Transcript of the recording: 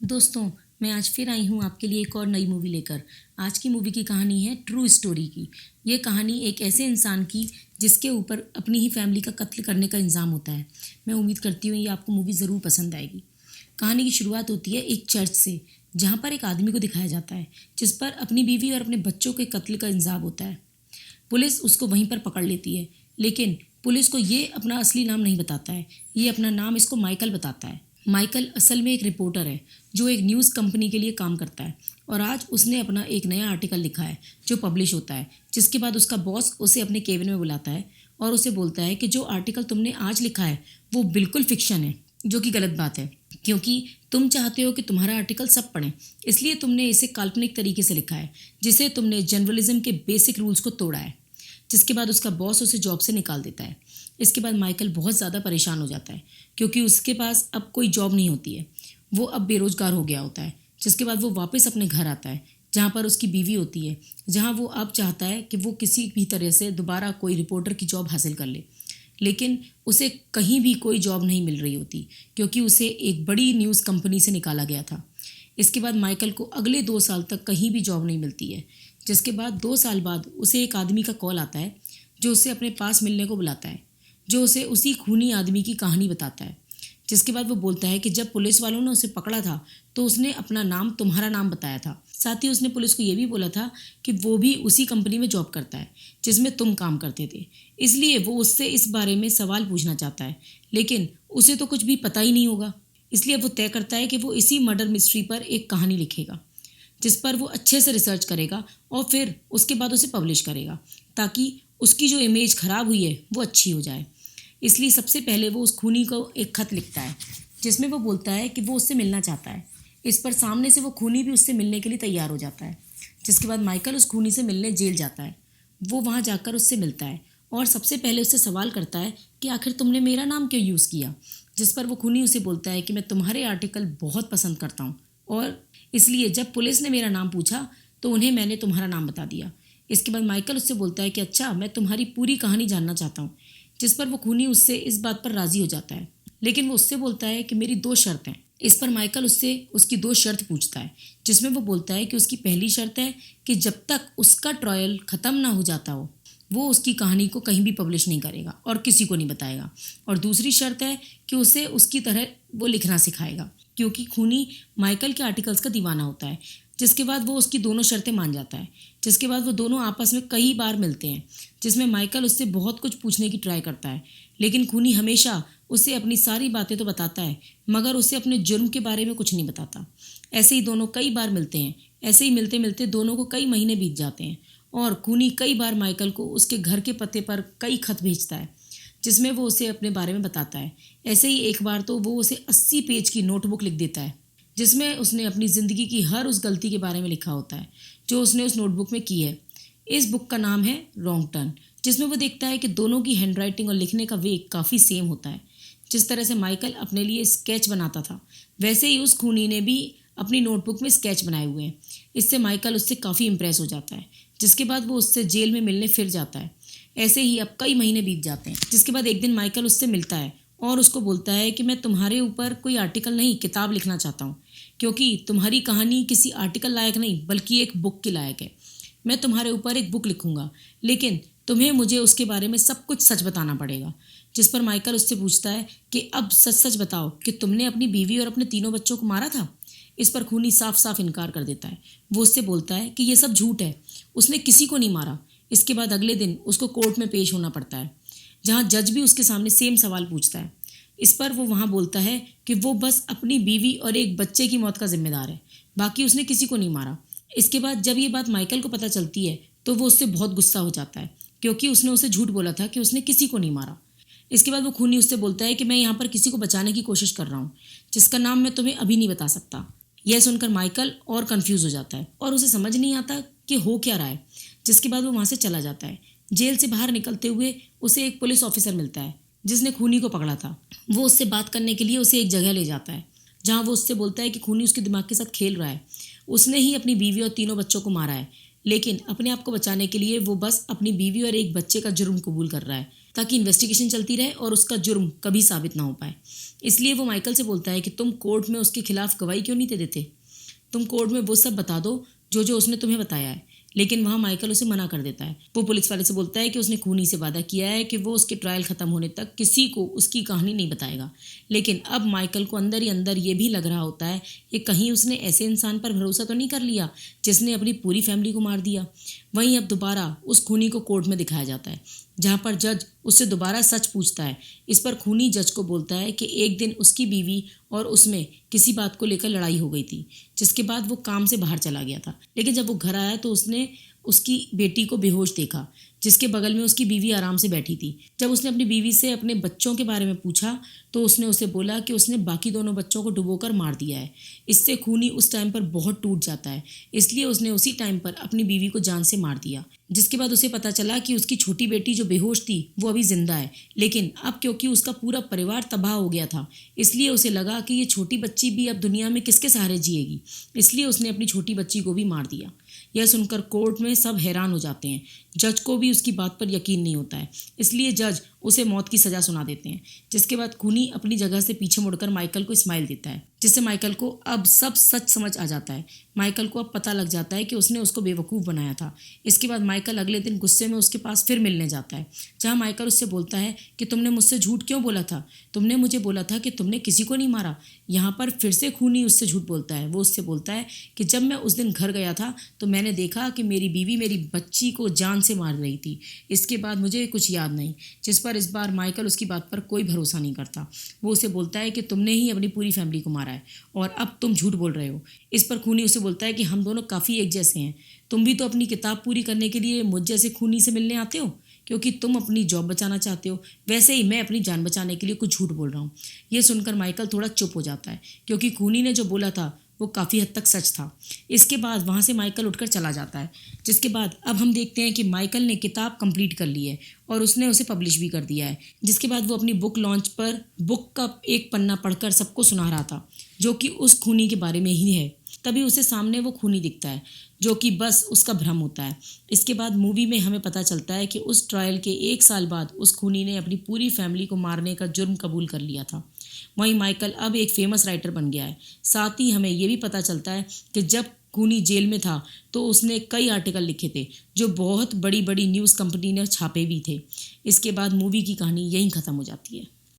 दोस्तों, मैं आज फिर आई हूँ आपके लिए एक और नई मूवी लेकर। आज की मूवी की कहानी है ट्रू स्टोरी की। ये कहानी एक ऐसे इंसान की जिसके ऊपर अपनी ही फैमिली का कत्ल करने का इल्ज़ाम होता है। मैं उम्मीद करती हूँ ये आपको मूवी ज़रूर पसंद आएगी। कहानी की शुरुआत होती है एक चर्च से, जहाँ पर एक आदमी को दिखाया जाता है जिस पर अपनी बीवी और अपने बच्चों के कत्ल का इल्ज़ाम होता है। पुलिस उसको वहीं पर पकड़ लेती है, लेकिन पुलिस को ये अपना असली नाम नहीं बताता है। ये अपना नाम इसको माइकल बताता है। माइकल असल में एक रिपोर्टर है जो एक न्यूज़ कंपनी के लिए काम करता है, और आज उसने अपना एक नया आर्टिकल लिखा है जो पब्लिश होता है। जिसके बाद उसका बॉस उसे अपने केबिन में बुलाता है और उसे बोलता है कि जो आर्टिकल तुमने आज लिखा है वो बिल्कुल फिक्शन है, जो कि गलत बात है, क्योंकि तुम चाहते हो कि तुम्हारा आर्टिकल सब पढ़ें, इसलिए तुमने इसे काल्पनिक तरीके से लिखा है, जिसे तुमने जर्नलिज्म के बेसिक रूल्स को तोड़ा है। जिसके बाद उसका बॉस उसे जॉब से निकाल देता है। इसके बाद माइकल बहुत ज़्यादा परेशान हो जाता है, क्योंकि उसके पास अब कोई जॉब नहीं होती है। वो अब बेरोजगार हो गया होता है। जिसके बाद वो वापस अपने घर आता है, जहाँ पर उसकी बीवी होती है, जहाँ वो अब चाहता है कि वो किसी भी तरह से दोबारा कोई रिपोर्टर की जॉब हासिल कर ले। लेकिन उसे कहीं भी कोई जॉब नहीं मिल रही होती, क्योंकि उसे एक बड़ी न्यूज़ कंपनी से निकाला गया था। इसके बाद माइकल को अगले 2 साल तक कहीं भी जॉब नहीं मिलती है। जिसके बाद 2 साल बाद उसे एक आदमी का कॉल आता है जो उसे अपने पास मिलने को बुलाता है, जो उसे उसी खूनी आदमी की कहानी बताता है। जिसके बाद वो बोलता है कि जब पुलिस वालों ने उसे पकड़ा था तो उसने अपना नाम तुम्हारा नाम बताया था। साथ ही उसने पुलिस को ये भी बोला था कि वो भी उसी कंपनी में जॉब करता है जिसमें तुम काम करते थे। इसलिए वो उससे इस बारे में सवाल पूछना चाहता है, लेकिन उसे तो कुछ भी पता ही नहीं होगा। इसलिए वो तय करता है कि वो इसी मर्डर मिस्ट्री पर एक कहानी लिखेगा, जिस पर वो अच्छे से रिसर्च करेगा और फिर उसके बाद उसे पब्लिश करेगा, ताकि उसकी जो इमेज ख़राब हुई है वो अच्छी हो जाए। इसलिए सबसे पहले वो उस खूनी को एक खत लिखता है, जिसमें वो बोलता है कि वो उससे मिलना चाहता है। इस पर सामने से वो खूनी भी उससे मिलने के लिए तैयार हो जाता है। जिसके बाद माइकल उस खूनी से मिलने जेल जाता है। वो वहाँ जाकर उससे मिलता है और सबसे पहले उससे सवाल करता है कि आखिर तुमने मेरा नाम क्यों यूज़ किया। जिस पर वो खूनी उसे बोलता है कि मैं तुम्हारे आर्टिकल बहुत पसंद करता हूँ, और इसलिए जब पुलिस ने मेरा नाम पूछा तो उन्हें मैंने तुम्हारा नाम बता दिया। इसके बाद माइकल उससे बोलता है कि अच्छा, मैं तुम्हारी पूरी कहानी जानना चाहता हूँ। जिस पर वो खूनी उससे इस बात पर राज़ी हो जाता है, लेकिन वो उससे बोलता है कि मेरी 2 शर्तें। इस पर माइकल उससे उसकी 2 शर्त पूछता है, जिसमें वो बोलता है कि उसकी पहली शर्त है कि जब तक उसका ट्रायल ख़त्म ना हो जाता हो वो उसकी कहानी को कहीं भी पब्लिश नहीं करेगा और किसी को नहीं बताएगा। और दूसरी शर्त है कि उसे उसकी तरह वो लिखना सिखाएगा, क्योंकि खूनी माइकल के आर्टिकल्स का दीवाना होता है। जिसके बाद वो उसकी दोनों शर्तें मान जाता है। जिसके बाद वो दोनों आपस में कई बार मिलते हैं, जिसमें माइकल उससे बहुत कुछ पूछने की ट्राई करता है, लेकिन खूनी हमेशा उसे अपनी सारी बातें तो बताता है, मगर उसे अपने जुर्म के बारे में कुछ नहीं बताता। ऐसे ही दोनों कई बार मिलते हैं। ऐसे ही मिलते मिलते दोनों को कई महीने बीत जाते हैं, और खूनी कई बार माइकल को उसके घर के पते पर कई खत भेजता है, जिसमें वो उसे अपने बारे में बताता है। ऐसे ही एक बार तो वो उसे 80 पेज की नोटबुक लिख देता है, जिसमें उसने अपनी ज़िंदगी की हर उस गलती के बारे में लिखा होता है जो उसने उस नोटबुक में की है। इस बुक का नाम है रॉन्ग टर्न, जिसमें वो देखता है कि दोनों की हैंडराइटिंग और लिखने का वे काफ़ी सेम होता है। जिस तरह से माइकल अपने लिए स्केच बनाता था, वैसे ही उस खूनी ने भी अपनी नोटबुक में स्केच बनाए हुए हैं। इससे माइकल उससे काफ़ी इम्प्रेस हो जाता है। जिसके बाद वो उससे जेल में मिलने फिर जाता है। ऐसे ही अब कई महीने बीत जाते हैं। जिसके बाद एक दिन माइकल उससे मिलता है और उसको बोलता है कि मैं तुम्हारे ऊपर कोई आर्टिकल नहीं, किताब लिखना चाहता हूँ, क्योंकि तुम्हारी कहानी किसी आर्टिकल लायक नहीं बल्कि एक बुक के लायक है। मैं तुम्हारे ऊपर एक बुक लिखूंगा, लेकिन तुम्हें मुझे उसके बारे में सब कुछ सच बताना पड़ेगा। जिस पर माइकल उससे पूछता है कि अब सच सच बताओ कि तुमने अपनी बीवी और अपने तीनों बच्चों को मारा था। इस पर खूनी साफ साफ इनकार कर देता है। वो उससे बोलता है कि ये सब झूठ है, उसने किसी को नहीं मारा। इसके बाद अगले दिन उसको कोर्ट में पेश होना पड़ता है, जहाँ जज भी उसके सामने सेम सवाल पूछता है। इस पर वो वहाँ बोलता है कि वो बस अपनी बीवी और एक बच्चे की मौत का जिम्मेदार है, बाकी उसने किसी को नहीं मारा। इसके बाद जब ये बात माइकल को पता चलती है तो वो उससे बहुत गुस्सा हो जाता है, क्योंकि उसने उसे झूठ बोला था कि उसने किसी को नहीं मारा। इसके बाद वो खूनी उससे बोलता है कि मैं यहाँ पर किसी को बचाने की कोशिश कर रहा हूँ, जिसका नाम मैं तुम्हें अभी नहीं बता सकता। यह सुनकर माइकल और कंफ्यूज हो जाता है और उसे समझ नहीं आता कि हो क्या रहा है। जिसके बाद वो वहाँ से चला जाता है। जेल से बाहर निकलते हुए उसे एक पुलिस ऑफिसर मिलता है जिसने खूनी को पकड़ा था। वो उससे बात करने के लिए उसे एक जगह ले जाता है, जहाँ वो उससे बोलता है कि खूनी उसके दिमाग के साथ खेल रहा है। उसने ही अपनी बीवी और तीनों बच्चों को मारा है, लेकिन अपने आप को बचाने के लिए वो बस अपनी बीवी और एक बच्चे का जुर्म कबूल कर रहा है। ताकि इन्वेस्टिगेशन चलती रहे और उसका जुर्म कभी साबित ना हो पाए। इसलिए वो माइकल से बोलता है कि तुम कोर्ट में उसके खिलाफ गवाही क्यों नहीं दे देते, तुम कोर्ट में वो सब बता दो जो जो उसने तुम्हें बताया है। लेकिन वहाँ माइकल उसे मना कर देता है। वो पुलिस वाले से बोलता है कि उसने खूनी से वादा किया है कि वो उसके ट्रायल खत्म होने तक किसी को उसकी कहानी नहीं बताएगा। लेकिन अब माइकल को अंदर ही अंदर ये भी लग रहा होता है कि कहीं उसने ऐसे इंसान पर भरोसा तो नहीं कर लिया जिसने अपनी पूरी फैमिली को मार दिया। वहीं अब दोबारा उस खूनी को कोर्ट में दिखाया जाता है, जहाँ पर जज उससे दोबारा सच पूछता है। इस पर खूनी जज को बोलता है कि एक दिन उसकी बीवी और उसमें किसी बात को लेकर लड़ाई हो गई थी, जिसके बाद वो काम से बाहर चला गया था। लेकिन जब वो घर आया तो उसने उसकी बेटी को बेहोश देखा, जिसके बगल में उसकी बीवी आराम से बैठी थी। जब उसने अपनी बीवी से अपने बच्चों के बारे में पूछा तो उसने उसे बोला कि उसने बाकी दोनों बच्चों को डुबोकर मार दिया है। इससे खूनी उस टाइम पर बहुत टूट जाता है, इसलिए उसने उसी टाइम पर अपनी बीवी को जान से मार दिया। जिसके बाद उसे पता चला कि उसकी छोटी बेटी जो बेहोश थी वो अभी जिंदा है, लेकिन अब क्योंकि उसका पूरा परिवार तबाह हो गया था, इसलिए उसे लगा कि ये छोटी बच्ची भी अब दुनिया में किसके सहारे जिएगी, इसलिए उसने अपनी छोटी बच्ची को भी मार दिया। यह सुनकर कोर्ट में सब हैरान हो जाते हैं। जज को भी उसकी बात पर यकीन नहीं होता है, इसलिए जज उसे मौत की सज़ा सुना देते हैं। जिसके बाद खूनी अपनी जगह से पीछे मुड़कर माइकल को स्माइल देता है, जिससे माइकल को अब सब सच समझ आ जाता है। माइकल को अब पता लग जाता है कि उसने उसको बेवकूफ़ बनाया था। इसके बाद माइकल अगले दिन गुस्से में उसके पास फिर मिलने जाता है, जहाँ माइकल उससे बोलता है कि तुमने मुझसे झूठ क्यों बोला था, तुमने मुझे बोला था कि तुमने किसी को नहीं मारा। यहाँ पर फिर से खूनी उससे झूठ बोलता है। वो उससे बोलता है कि जब मैं उस दिन घर गया था तो मैंने देखा कि मेरी बीवी मेरी बच्ची को जान से मार रही थी। इसके बाद मुझे कुछ याद नहीं। जिस पर इस बार माइकल उसकी बात पर कोई भरोसा नहीं करता। वो उसे बोलता है कि तुमने ही अपनी पूरी फैमिली को मारा है और अब तुम झूठ बोल रहे हो। इस पर खूनी उसे बोलता है कि हम दोनों काफ़ी एक जैसे हैं, तुम भी तो अपनी किताब पूरी करने के लिए मुझ जैसे खूनी से मिलने आते हो क्योंकि तुम अपनी जॉब बचाना चाहते हो, वैसे ही मैं अपनी जान बचाने के लिए कुछ झूठ बोल रहा हूँ। ये सुनकर माइकल थोड़ा चुप हो जाता है, क्योंकि खूनी ने जो बोला था वो काफ़ी हद तक सच था। इसके बाद वहाँ से माइकल उठकर चला जाता है। जिसके बाद अब हम देखते हैं कि माइकल ने किताब कंप्लीट कर ली है और उसने उसे पब्लिश भी कर दिया है। जिसके बाद वो अपनी बुक लॉन्च पर बुक का एक पन्ना पढ़कर सबको सुना रहा था, जो कि उस खूनी के बारे में ही है। तभी उसे सामने वो खूनी दिखता है, जो कि बस उसका भ्रम होता है। इसके बाद मूवी में हमें पता चलता है कि उस ट्रायल के 1 साल बाद उस खूनी ने अपनी पूरी फैमिली को मारने का जुर्म कबूल कर लिया था। वहीं माइकल अब एक फेमस राइटर बन गया है। साथ ही हमें ये भी पता चलता है कि जब खूनी जेल में था तो उसने कई आर्टिकल लिखे थे, जो बहुत बड़ी बड़ी न्यूज़ कंपनी ने छापे भी थे। इसके बाद मूवी की कहानी यहीं ख़त्म हो जाती है।